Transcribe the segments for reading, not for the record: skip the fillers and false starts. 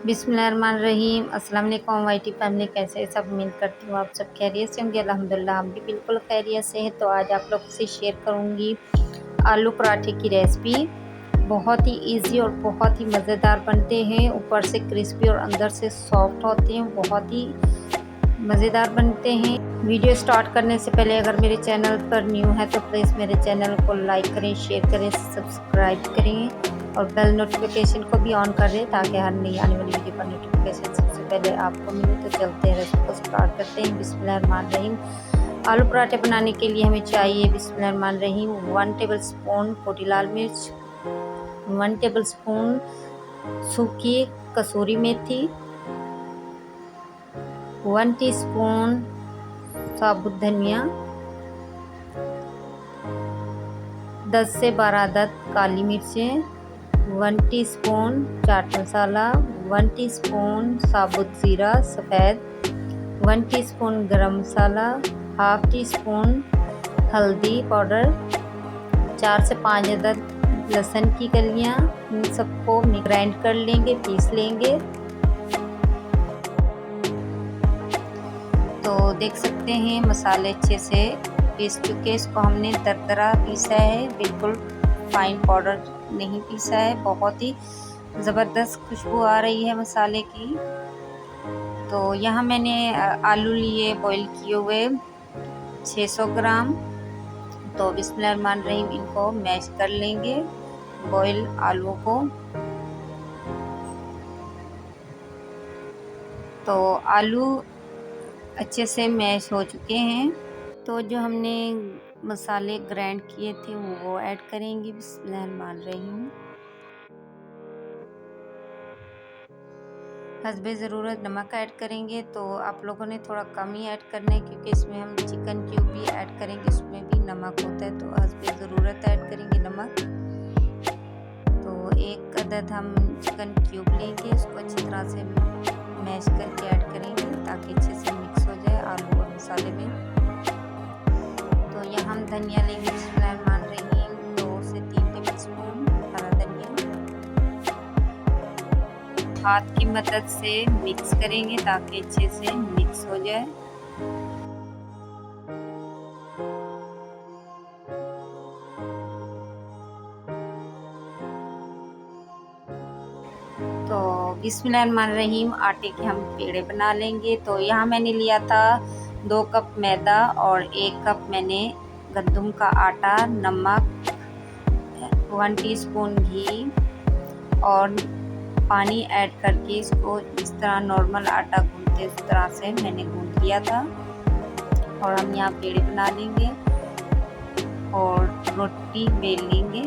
बिस्मिल्लाहिर्रहमानिर्रहीम। अस्सलाम वालेकुम वाईटी फैमिली, कैसे सब? उम्मीद करती हूँ आप सब खैरियत से होंगे। अल्हम्दुलिल्लाह हम भी बिल्कुल खैरियत से हैं। तो आज आप लोगों से शेयर करूँगी आलू पराठे की रेसिपी। बहुत ही इजी और बहुत ही मज़ेदार बनते हैं, ऊपर से क्रिस्पी और अंदर से सॉफ्ट होते हैं, बहुत ही मज़ेदार बनते हैं। वीडियो स्टार्ट करने से पहले अगर मेरे चैनल पर न्यू है तो प्लीज़ मेरे चैनल को लाइक करें, शेयर करें, सब्सक्राइब करें और बेल नोटिफिकेशन को भी ऑन कर दें ताकि हर नई आने वाली वीडियो का नोटिफिकेशन सबसे पहले आपको मिले। तो चलते हैं, रेसिपी को स्टार्ट करते हैं। बिस्मिल्लाहिर्रहमानिर्रहीम। आलू पराठे बनाने के लिए हमें चाहिए बिस्मिल्लाहिर्रहमानिर्रहीम 1 टेबल स्पून पोटी लाल मिर्च, 1 टेबल स्पून सूखी कसूरी मेथी, 1 टीस्पून साबुत धनिया, 10 से 12 अदद काली मिर्चें, 1 टीस्पून चाट मसाला, 1 टीस्पून साबुत ज़ीरा सफ़ेद, 1 टीस्पून गरम मसाला, हाफ टी स्पून हल्दी पाउडर, 4 से 5 अदद लहसुन की कलियां। इन सबको ग्राइंड कर लेंगे, पीस लेंगे। तो देख सकते हैं मसाले अच्छे से पीस चुके। इसको हमने दरदरा पीसा है, बिल्कुल फाइन पाउडर नहीं पीसा है। बहुत ही ज़बरदस्त खुशबू आ रही है मसाले की। तो यहाँ मैंने आलू लिए बॉईल किए हुए 600 ग्राम। तो बिस्मिल्लाहिर्रहमानिर्रहीम इनको मैश कर लेंगे, बॉईल आलू को। तो आलू अच्छे से मैश हो चुके हैं। तो जो हमने मसाले ग्राइंड किए थे वो ऐड करेंगे। बिस्मिल्लाहिर्रहमानिर्रहीम। हस्बे ज़रूरत नमक ऐड करेंगे। तो आप लोगों ने थोड़ा कम ही ऐड करना है क्योंकि इसमें हम चिकन क्यूब भी ऐड करेंगे, उसमें भी नमक होता है। तो हस्बे ज़रूरत ऐड करेंगे नमक। तो 1 अदद हम चिकन क्यूब लेंगे, उसको अच्छी तरह से मैश करके ऐड करेंगे ताकि अच्छे से मिक्स हो जाए आलू और मसाले में। तो यहाँ हम धनिया लेंगे। बिस्मिल्लाहिर्रहमानिर्रहीम 2 से 3 टेबल स्पून हरा धनिया। हाथ की मदद से मिक्स करेंगे ताकि अच्छे से मिक्स हो जाए। तो बिस्मिल्लाहिर्रहमानिर्रहीम आटे के हम पेड़े बना लेंगे। तो यहाँ मैंने लिया था 2 कप मैदा और 1 कप मैंने गंदम का आटा, नमक, 1 टीस्पून घी और पानी ऐड करके इसको इस तरह नॉर्मल आटा गूंथते उस तरह से मैंने गूंथ लिया था। और हम यहाँ पेड़े बना लेंगे और रोटी बेल लेंगे।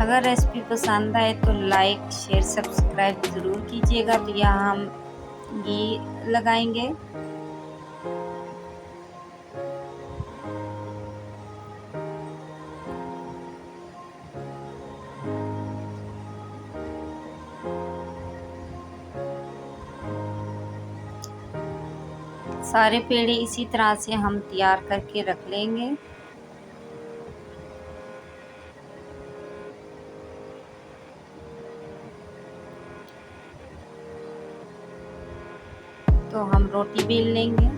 अगर रेसिपी पसंद आए तो लाइक शेयर सब्सक्राइब ज़रूर कीजिएगा। तो यहाँ हम घी लगाएंगे। सारे पेड़े इसी तरह से हम तैयार करके रख लेंगे। तो हम रोटी बेल लेंगे।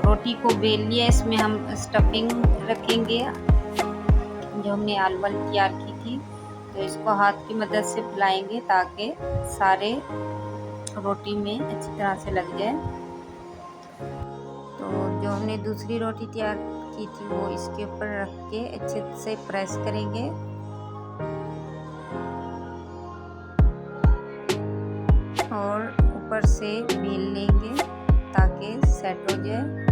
रोटी को बेल लिया, इसमें हम स्टफिंग रखेंगे जो हमने आलू वाली तैयार की थी। तो इसको हाथ की मदद से फैलाएंगे ताकि सारे रोटी में अच्छी तरह से लग जाए। तो जो हमने दूसरी रोटी तैयार की थी वो इसके ऊपर रख के अच्छे से प्रेस करेंगे। और ऊपर से बेल लेंगे ताकि सेट हो जाए।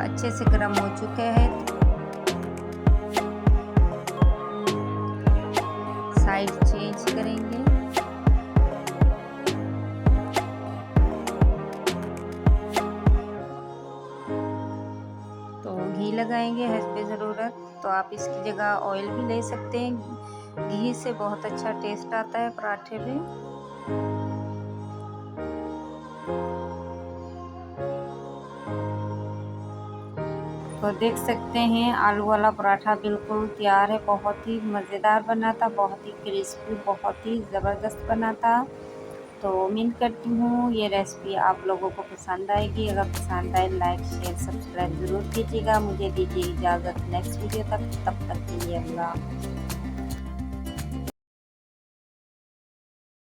अच्छे से गर्म हो चुका है। करेंगे। तो घी लगाएंगे हस्बे ज़रूरत, तो आप इसकी जगह ऑयल भी ले सकते हैं। घी से बहुत अच्छा टेस्ट आता है पराठे में। तो देख सकते हैं आलू वाला पराठा बिल्कुल तैयार है। बहुत ही मज़ेदार बना था, बहुत ही क्रिस्पी, बहुत ही ज़बरदस्त बना था। तो उम्मीद करती हूँ ये रेसिपी आप लोगों को पसंद आएगी। अगर पसंद आए लाइक शेयर सब्सक्राइब ज़रूर कीजिएगा। मुझे दीजिए इजाज़त नेक्स्ट वीडियो तक, तब तक के लिए अल्लाह।